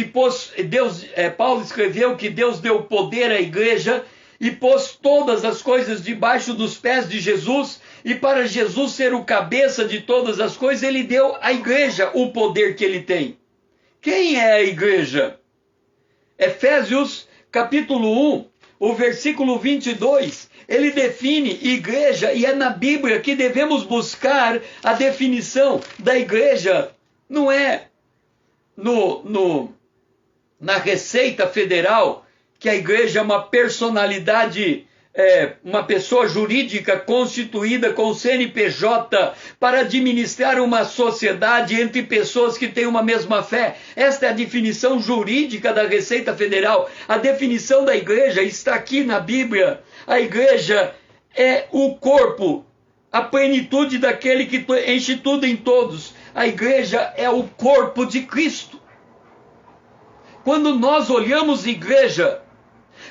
Paulo escreveu que Deus deu poder à igreja e pôs todas as coisas debaixo dos pés de Jesus, e para Jesus ser o cabeça de todas as coisas, ele deu à igreja o poder que ele tem. Quem é a igreja? Efésios, capítulo 1, o versículo 22, ele define igreja, e é na Bíblia que devemos buscar a definição da igreja. Não é na Receita Federal, que a igreja é uma personalidade, uma pessoa jurídica constituída com CNPJ para administrar uma sociedade entre pessoas que têm uma mesma fé. Esta é a definição jurídica da Receita Federal. A definição da igreja está aqui na Bíblia. A igreja é o corpo, a plenitude daquele que enche tudo em todos. A igreja é o corpo de Cristo. Quando nós olhamos igreja,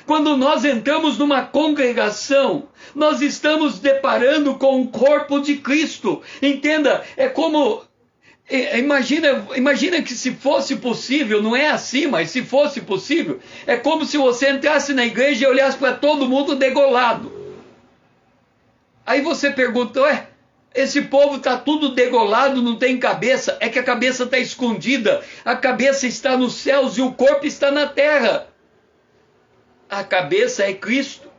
quando nós entramos numa congregação, nós estamos deparando com o corpo de Cristo. Entenda, é como... Imagina que se fosse possível, não é assim, mas se fosse possível, é como se você entrasse na igreja e olhasse para todo mundo degolado. Aí você pergunta, esse povo está tudo degolado, não tem cabeça. É que a cabeça está escondida, a cabeça está nos céus e o corpo está na terra. A cabeça é Cristo.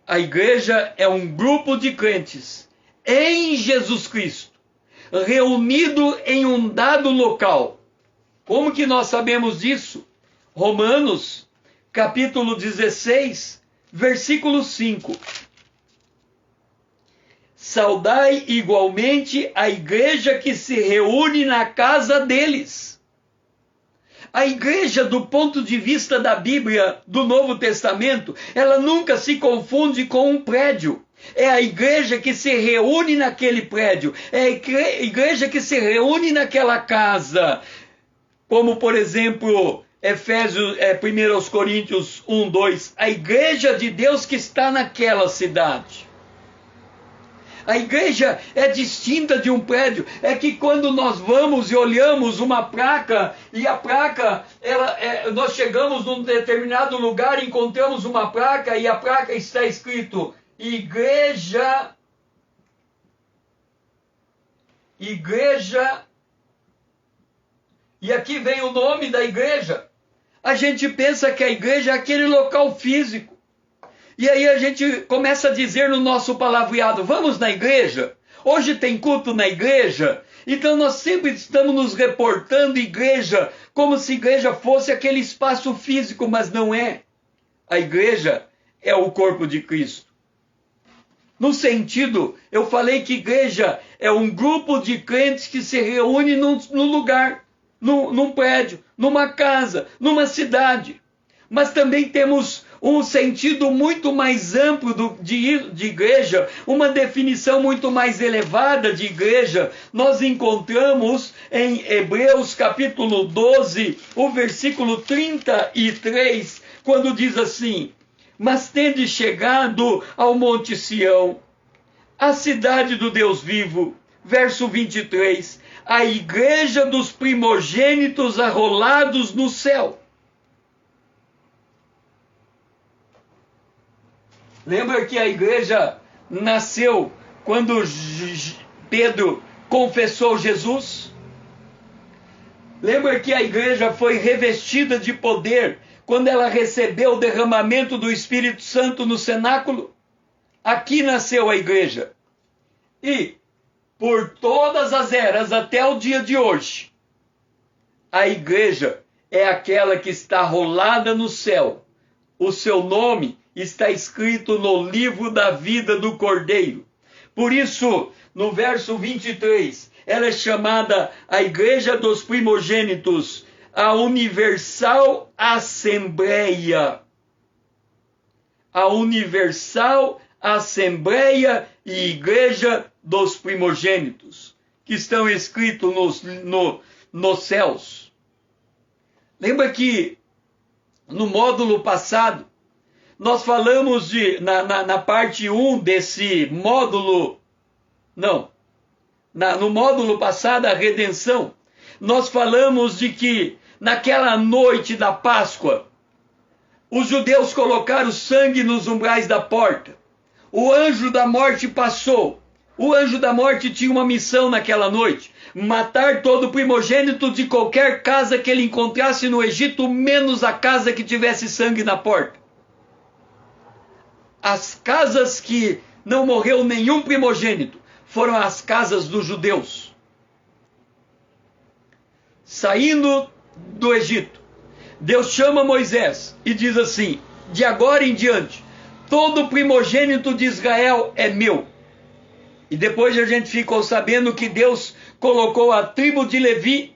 A igreja é um grupo de crentes em Jesus Cristo, reunido em um dado local. Como que nós sabemos disso? Romanos, capítulo 16, versículo 5. Saudai igualmente a igreja que se reúne na casa deles. A igreja, do ponto de vista da Bíblia, do Novo Testamento, ela nunca se confunde com um prédio. É a igreja que se reúne naquele prédio. É a igreja que se reúne naquela casa. Como, por exemplo, 1 Coríntios 1, 2. A igreja de Deus que está naquela cidade. A igreja é distinta de um prédio. É que quando nós vamos e olhamos uma placa, e a placa, nós chegamos num determinado lugar, encontramos uma placa, e a placa está escrito igreja, e aqui vem o nome da igreja. A gente pensa que a igreja é aquele local físico. E aí a gente começa a dizer no nosso palavreado, vamos na igreja? Hoje tem culto na igreja? Então nós sempre estamos nos reportando igreja, como se igreja fosse aquele espaço físico, mas não é. A igreja é o corpo de Cristo. No sentido, eu falei que igreja é um grupo de crentes que se reúne num lugar, num prédio, numa casa, numa cidade. Mas também temos um sentido muito mais amplo de igreja, uma definição muito mais elevada de igreja. Nós encontramos em Hebreus capítulo 12, o versículo 33, quando diz assim: mas tende chegado ao Monte Sião, a cidade do Deus vivo, verso 23, a igreja dos primogênitos arrolados no céu. Lembra que a igreja nasceu quando Pedro confessou Jesus? Lembra que a igreja foi revestida de poder quando ela recebeu o derramamento do Espírito Santo no cenáculo? Aqui nasceu a igreja. E, por todas as eras até o dia de hoje, a igreja é aquela que está rolada no céu. O seu nome está escrito no livro da vida do Cordeiro. Por isso, no verso 23, ela é chamada a Igreja dos Primogênitos, a Universal Assembleia. A Universal Assembleia e Igreja dos Primogênitos, que estão escritos nos céus. Lembra que no módulo passado, nós falamos na parte 1 desse módulo, no módulo passado, a redenção, nós falamos de que naquela noite da Páscoa, os judeus colocaram sangue nos umbrais da porta. O anjo da morte passou. O anjo da morte tinha uma missão naquela noite: matar todo primogênito de qualquer casa que ele encontrasse no Egito, menos a casa que tivesse sangue na porta. As casas que não morreu nenhum primogênito foram as casas dos judeus. Saindo do Egito, Deus chama Moisés e diz assim: de agora em diante, todo primogênito de Israel é meu. E depois a gente ficou sabendo que Deus colocou a tribo de Levi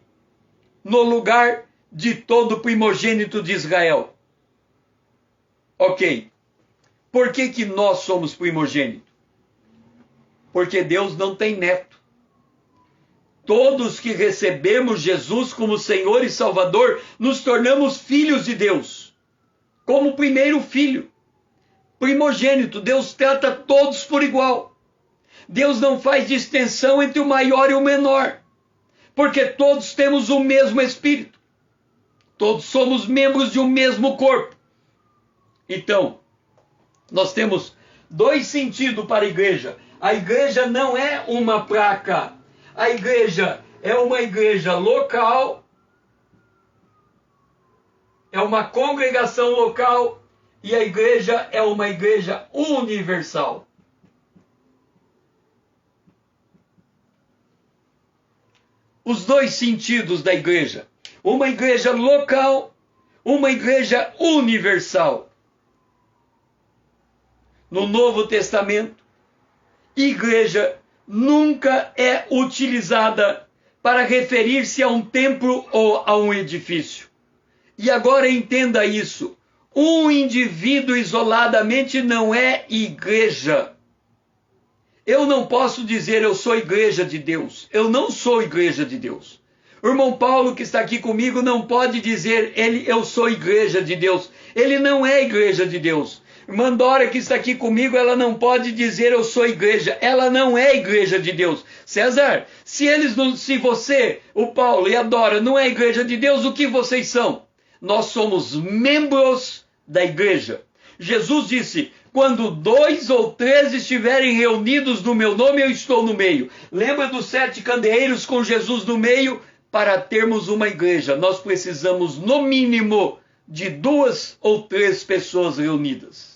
no lugar de todo primogênito de Israel. Ok. Por que nós somos primogênitos? Porque Deus não tem neto. Todos que recebemos Jesus como Senhor e Salvador, nos tornamos filhos de Deus. Como primeiro filho. Primogênito. Deus trata todos por igual. Deus não faz distinção entre o maior e o menor, porque todos temos o mesmo Espírito. Todos somos membros de um mesmo corpo. Então, nós temos dois sentidos para a igreja. A igreja não é uma placa. A igreja é uma igreja local, é uma congregação local, e a igreja é uma igreja universal. Os dois sentidos da igreja: uma igreja local, uma igreja universal. No Novo Testamento, igreja nunca é utilizada para referir-se a um templo ou a um edifício. E agora entenda isso: um indivíduo isoladamente não é igreja. Eu não posso dizer eu sou igreja de Deus. Eu não sou igreja de Deus. O irmão Paulo, que está aqui comigo, não pode dizer eu sou igreja de Deus. Ele não é igreja de Deus. Irmã Dora, que está aqui comigo, ela não pode dizer eu sou igreja. Ela não é igreja de Deus. César, se você, o Paulo e a Dora não é igreja de Deus, o que vocês são? Nós somos membros da igreja. Jesus disse: quando 2 ou 3 estiverem reunidos no meu nome, eu estou no meio. Lembra dos 7 candeeiros com Jesus no meio? Para termos uma igreja, nós precisamos, no mínimo, de 2 ou 3 pessoas reunidas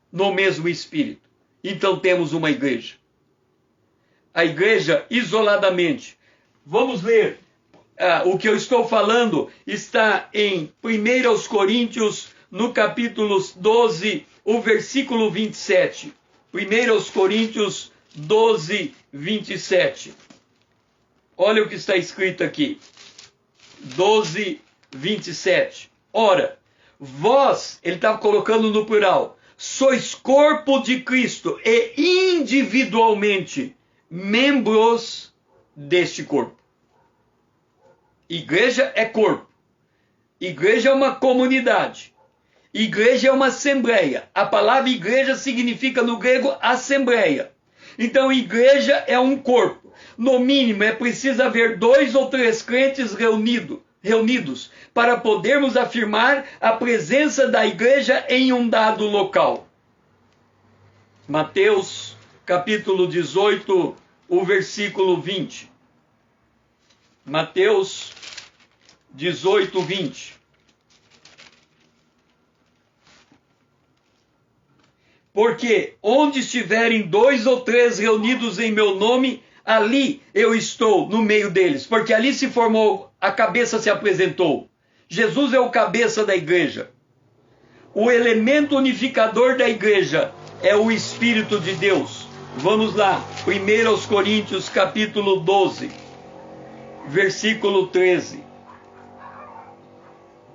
no mesmo Espírito. Então temos uma igreja. A igreja, isoladamente. Vamos ler. O que eu estou falando está em 1 Coríntios, no capítulo 12, o versículo 27. 1 Coríntios 12, 27. Olha o que está escrito aqui. 12, 27. Ora, vós, ele está colocando no plural, sois corpo de Cristo e individualmente membros deste corpo. Igreja é corpo. Igreja é uma comunidade. Igreja é uma assembleia. A palavra igreja significa no grego assembleia. Então, igreja é um corpo. No mínimo, é preciso haver 2 ou 3 crentes reunidos para podermos afirmar a presença da igreja em um dado local. Mateus, capítulo 18, o versículo 20. Mateus, 18, 20. Porque onde estiverem 2 ou 3 reunidos em meu nome, ali eu estou no meio deles. Porque ali se formou, a cabeça se apresentou. Jesus é o cabeça da igreja. O elemento unificador da igreja é o Espírito de Deus. Vamos lá, 1 Coríntios capítulo 12, versículo 13.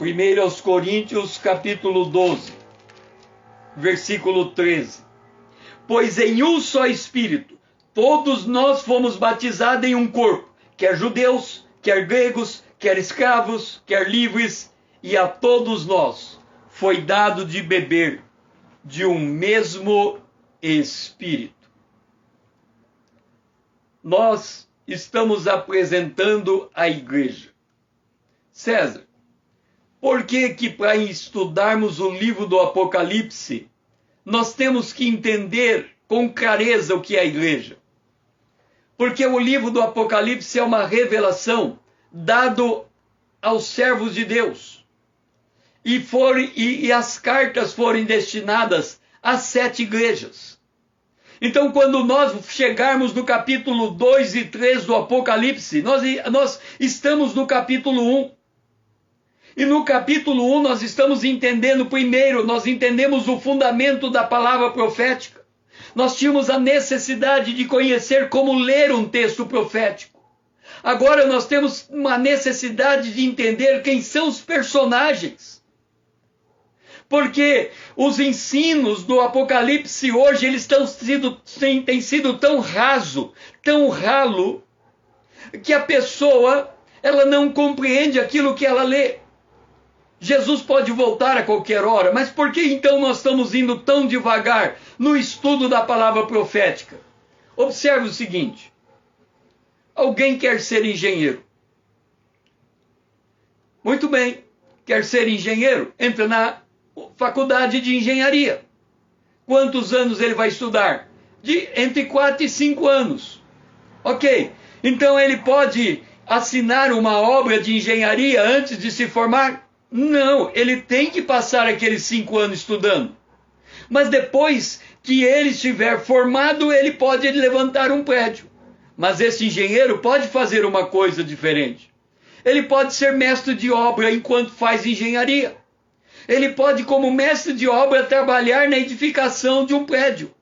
1 Coríntios capítulo 12, versículo 13. Pois em um só Espírito, todos nós fomos batizados em um corpo, quer judeus, quer gregos, quer escravos, quer livres, e a todos nós foi dado de beber de um mesmo Espírito. Nós estamos apresentando a igreja. César, por que para estudarmos o livro do Apocalipse, nós temos que entender com clareza o que é a igreja? Porque o livro do Apocalipse é uma revelação dado aos servos de Deus. E as cartas foram destinadas às 7 igrejas. Então, quando nós chegarmos no capítulo 2 e 3 do Apocalipse, nós estamos no capítulo 1. E no capítulo 1 nós estamos entendendo, primeiro, nós entendemos o fundamento da palavra profética. Nós tínhamos a necessidade de conhecer como ler um texto profético. Agora nós temos uma necessidade de entender quem são os personagens. Porque os ensinos do Apocalipse hoje, eles têm sido tão raso, tão ralo, que a pessoa, ela não compreende aquilo que ela lê. Jesus pode voltar a qualquer hora, mas por que então nós estamos indo tão devagar no estudo da palavra profética? Observe o seguinte: alguém quer ser engenheiro. Muito bem, quer ser engenheiro? Entra na faculdade de engenharia. Quantos anos ele vai estudar? Entre 4 e 5 anos. Ok, então ele pode assinar uma obra de engenharia antes de se formar? Não, ele tem que passar aqueles 5 anos estudando. Mas depois que ele estiver formado, ele pode levantar um prédio. Mas esse engenheiro pode fazer uma coisa diferente. Ele pode ser mestre de obra enquanto faz engenharia. Ele pode, como mestre de obra, trabalhar na edificação de um prédio.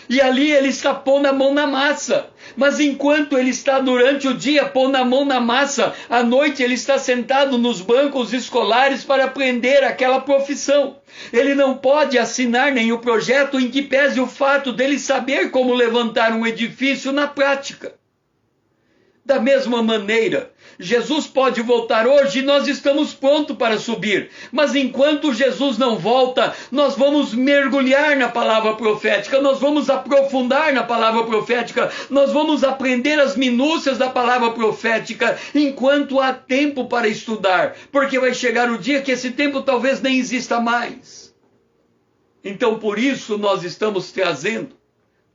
E ali ele está pondo a mão na massa. Mas enquanto ele está durante o dia pondo a mão na massa, à noite ele está sentado nos bancos escolares para aprender aquela profissão. Ele não pode assinar nenhum projeto em que pese o fato dele saber como levantar um edifício na prática. Da mesma maneira, Jesus pode voltar hoje e nós estamos prontos para subir. Mas enquanto Jesus não volta, nós vamos mergulhar na palavra profética, nós vamos aprofundar na palavra profética, nós vamos aprender as minúcias da palavra profética, enquanto há tempo para estudar. Porque vai chegar o dia que esse tempo talvez nem exista mais. Então por isso nós estamos trazendo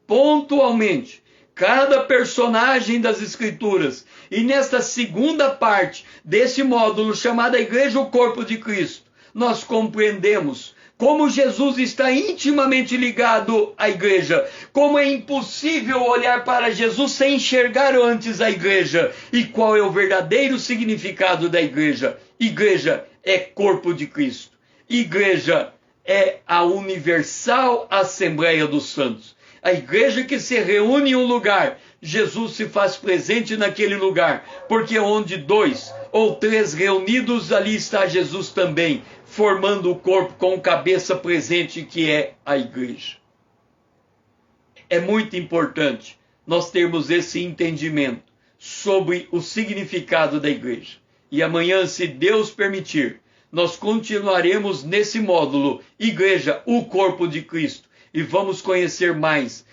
pontualmente cada personagem das Escrituras. E nesta segunda parte desse módulo chamado a Igreja, o Corpo de Cristo, nós compreendemos como Jesus está intimamente ligado à igreja, como é impossível olhar para Jesus sem enxergar antes a igreja, e qual é o verdadeiro significado da igreja. Igreja é corpo de Cristo. Igreja é a universal Assembleia dos Santos. A igreja que se reúne em um lugar, Jesus se faz presente naquele lugar, porque onde 2 ou 3 reunidos, ali está Jesus também, formando o corpo com cabeça presente, que é a igreja. É muito importante nós termos esse entendimento sobre o significado da igreja. E amanhã, se Deus permitir, nós continuaremos nesse módulo, Igreja, o Corpo de Cristo. E vamos conhecer mais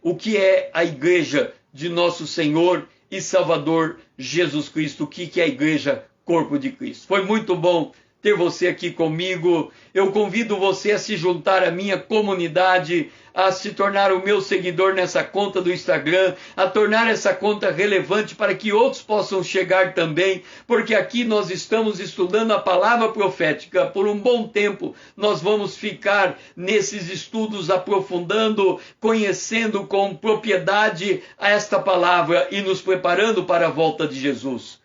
o que é a igreja de nosso Senhor e Salvador Jesus Cristo, o que é a igreja, corpo de Cristo. Foi muito bom ter você aqui comigo. Eu convido você a se juntar à minha comunidade, a se tornar o meu seguidor nessa conta do Instagram, a tornar essa conta relevante para que outros possam chegar também, porque aqui nós estamos estudando a palavra profética. Por um bom tempo nós vamos ficar nesses estudos aprofundando, conhecendo com propriedade esta palavra e nos preparando para a volta de Jesus.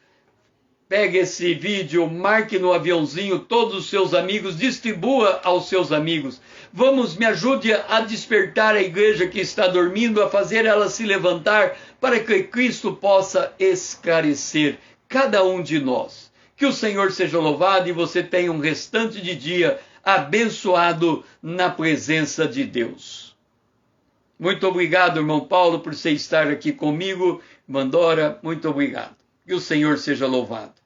Pegue esse vídeo, marque no aviãozinho todos os seus amigos, distribua aos seus amigos. Me ajude a despertar a igreja que está dormindo, a fazer ela se levantar, para que Cristo possa esclarecer cada um de nós. Que o Senhor seja louvado e você tenha um restante de dia abençoado na presença de Deus. Muito obrigado, irmão Paulo, por você estar aqui comigo. Irmã Dora, muito obrigado. Que o Senhor seja louvado.